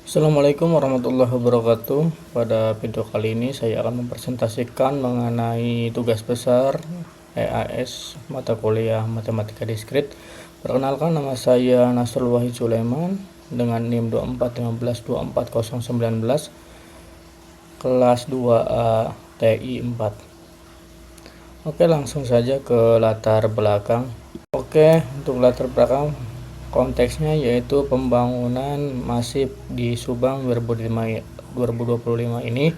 Assalamualaikum warahmatullahi wabarakatuh. Pada video kali ini saya akan mempresentasikan mengenai tugas besar EAS mata kuliah Matematika Diskrit. Perkenalkan, nama saya Nasrul Wahid Sulaiman dengan NIM 2415240019 kelas 2A TI 4. Oke, langsung saja ke latar belakang. Untuk latar belakang, konteksnya yaitu pembangunan masif di Subang 2025 ini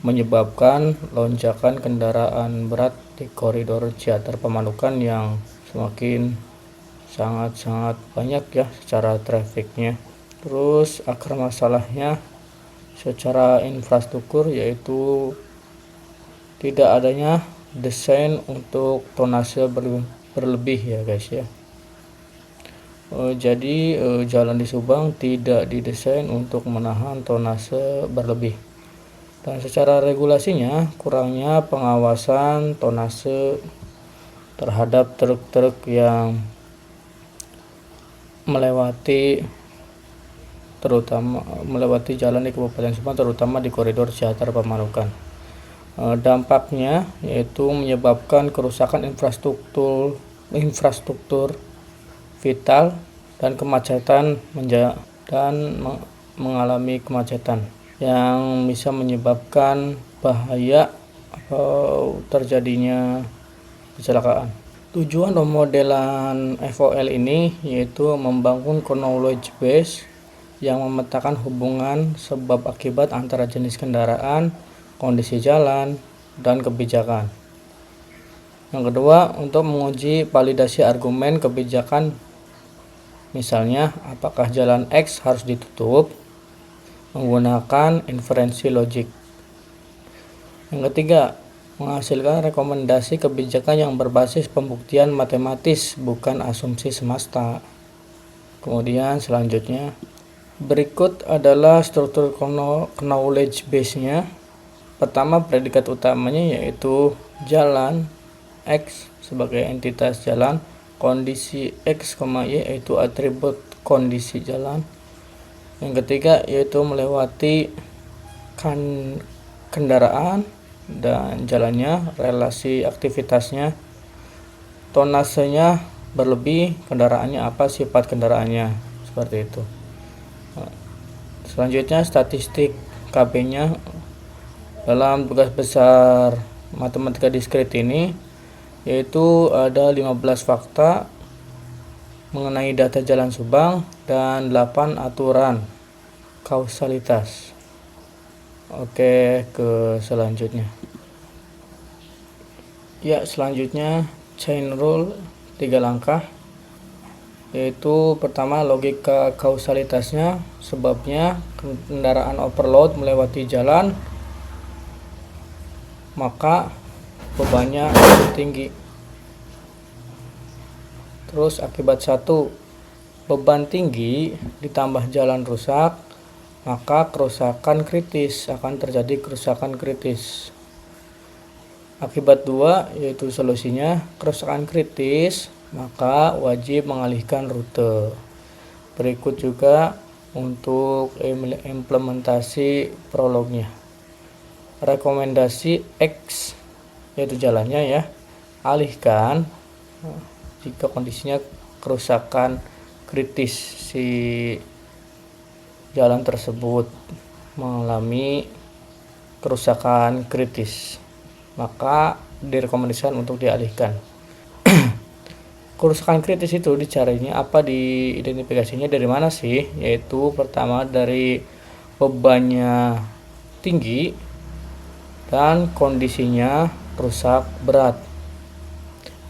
menyebabkan lonjakan kendaraan berat di koridor Ciater Pamanukan yang semakin sangat banyak ya secara trafiknya. Terus akar masalahnya secara infrastruktur yaitu tidak adanya desain untuk tonase berlebih ya guys ya. Jadi jalan di Subang tidak didesain untuk menahan tonase berlebih. Dan secara regulasinya kurangnya pengawasan tonase terhadap truk-truk yang melewati jalan di Kabupaten Subang, terutama di koridor Ciater Pamanukan. Dampaknya yaitu menyebabkan kerusakan infrastruktur vital dan kemacetan mengalami kemacetan yang bisa menyebabkan bahaya atau terjadinya kecelakaan. Tujuan pemodelan FOL ini yaitu membangun knowledge base yang memetakan hubungan sebab akibat antara jenis kendaraan, kondisi jalan, dan kebijakan. Yang kedua, untuk menguji validasi argumen kebijakan, misalnya apakah jalan X harus ditutup menggunakan inferensi logik. Yang ketiga, menghasilkan rekomendasi kebijakan yang berbasis pembuktian matematis bukan asumsi semesta. Kemudian selanjutnya, berikut adalah struktur knowledge base-nya. Pertama, predikat utamanya yaitu jalan X sebagai entitas jalan, kondisi X, Y yaitu atribut kondisi jalan. Yang ketiga yaitu melewati kendaraan dan jalannya, relasi aktivitasnya, tonasenya berlebih, kendaraannya apa, sifat kendaraannya, seperti itu. Selanjutnya statistik KB-nya. Dalam tugas besar Matematika Diskrit ini yaitu ada 15 fakta mengenai data jalan Subang dan 8 aturan kausalitas. Oke, ke selanjutnya. Ya, selanjutnya chain rule 3 langkah. Yaitu pertama, logika kausalitasnya, sebabnya kendaraan overload melewati jalan maka bebannya tinggi. Terus akibat 1, beban tinggi ditambah jalan rusak, maka kerusakan kritis, akan terjadi kerusakan kritis. Akibat 2 yaitu solusinya, kerusakan kritis maka wajib mengalihkan rute. Berikut juga untuk implementasi prolognya. Rekomendasi X yaitu jalannya ya, alihkan jika kondisinya kerusakan kritis, si jalan tersebut mengalami kerusakan kritis, maka direkomendasikan untuk dialihkan. Kerusakan kritis itu dicarinya apa, diidentifikasinya dari mana sih? Yaitu pertama dari bebannya tinggi dan kondisinya rusak berat.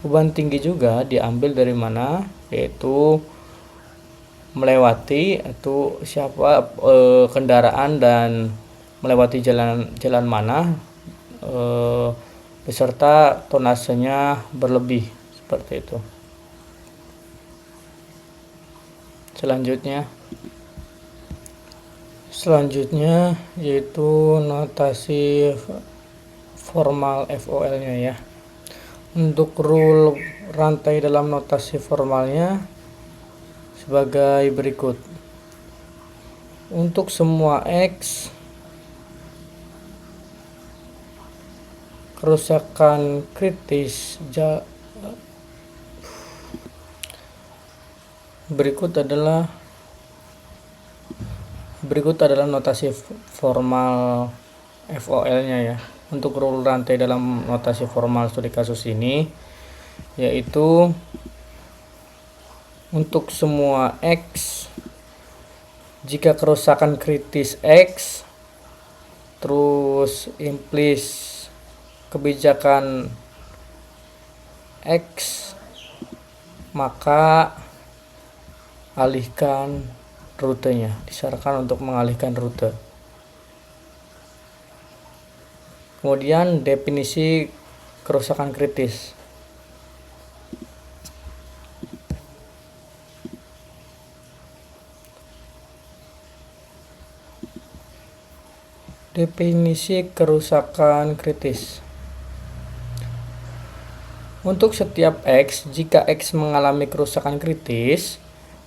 Beban tinggi juga diambil dari mana? Yaitu melewati atau kendaraan dan melewati jalan mana beserta tonasenya berlebih, seperti itu. Selanjutnya yaitu notasi formal FOL-nya ya. Untuk rule rantai dalam notasi formalnya sebagai berikut. untuk semua X kerusakan kritis berikut adalah notasi formal FOL-nya ya. Untuk rule rantai dalam notasi formal studi kasus ini yaitu untuk semua X jika kerusakan kritis X terus implis kebijakan X, maka alihkan rutenya, disarankan untuk mengalihkan rute. Kemudian definisi kerusakan kritis. Definisi kerusakan kritis. Untuk setiap X, jika X mengalami kerusakan kritis,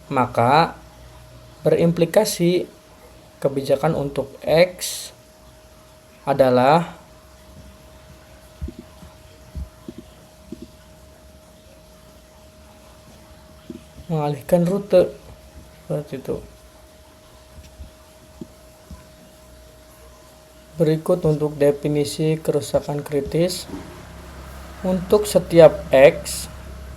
maka berimplikasi kebijakan untuk X adalah mengalihkan rute, seperti itu. Berikut untuk definisi kerusakan kritis. Untuk setiap X,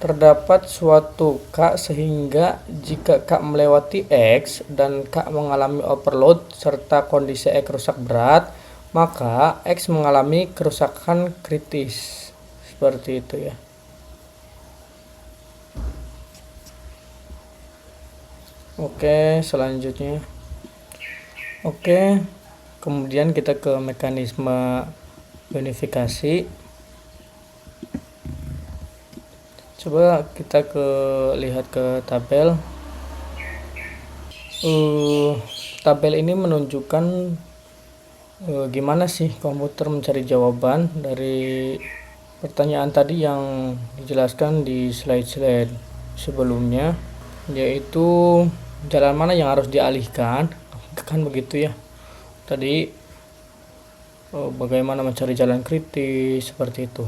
terdapat suatu K sehingga jika K melewati X dan K mengalami overload serta kondisi X rusak berat, maka X mengalami kerusakan kritis. Seperti itu ya. Oke, selanjutnya. Oke, kemudian kita ke mekanisme unifikasi. Coba kita lihat ke tabel. Tabel ini menunjukkan gimana sih komputer mencari jawaban dari pertanyaan tadi yang dijelaskan di slide-slide sebelumnya, yaitu jalan mana yang harus dialihkan, kan begitu ya. Tadi bagaimana mencari jalan kritis, seperti itu.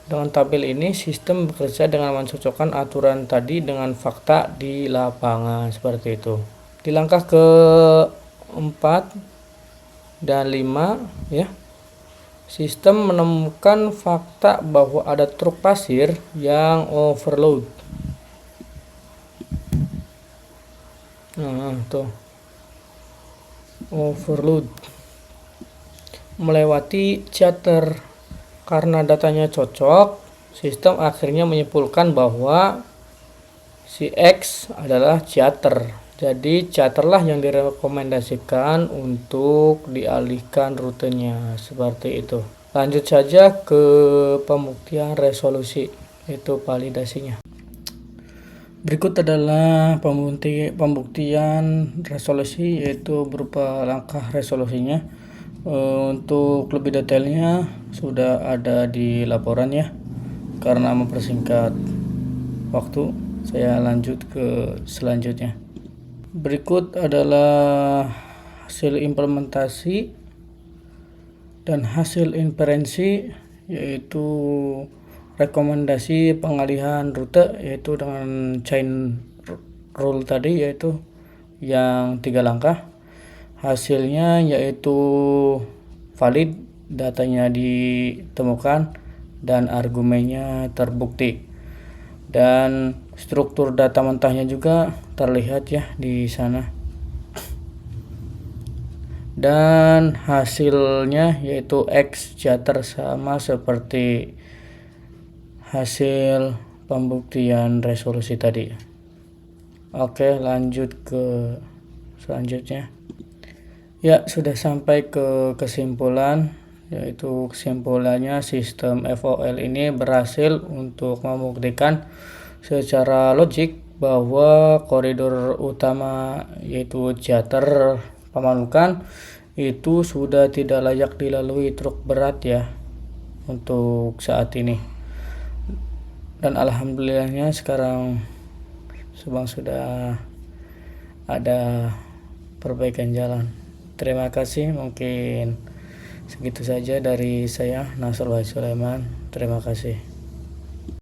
Dengan tabel ini, sistem bekerja dengan mencocokkan aturan tadi dengan fakta di lapangan, seperti itu. Di langkah ke-4 dan 5 ya, sistem menemukan fakta bahwa ada truk pasir yang overload. Nah, tuh. Overload melewati charter. Karena datanya cocok, sistem akhirnya menyimpulkan bahwa si X adalah charter. Jadi charterlah yang direkomendasikan untuk dialihkan rutenya, seperti itu. Lanjut saja ke pembuktian resolusi, yaitu validasinya. Berikut adalah pembuktian resolusi, yaitu berupa langkah resolusinya. Untuk lebih detailnya sudah ada di laporan ya. Karena mempersingkat waktu, saya lanjut ke selanjutnya. Berikut adalah hasil implementasi dan hasil inferensi, yaitu rekomendasi pengalihan rute, yaitu dengan chain rule tadi, yaitu yang 3 langkah. Hasilnya yaitu valid, datanya ditemukan dan argumennya terbukti, dan struktur data mentahnya juga terlihat ya di sana. Dan hasilnya yaitu X charter, sama seperti hasil pembuktian resolusi tadi. Oke, lanjut ke selanjutnya. Ya, sudah sampai ke kesimpulan, yaitu kesimpulannya sistem FOL ini berhasil untuk membuktikan secara logik bahwa koridor utama, yaitu charter Pamanukan, itu sudah tidak layak dilalui truk berat ya untuk saat ini. Dan alhamdulillahnya sekarang Subang sudah ada perbaikan jalan. Terima kasih, mungkin segitu saja dari saya, Nasr Wahid Sulaiman. Terima kasih.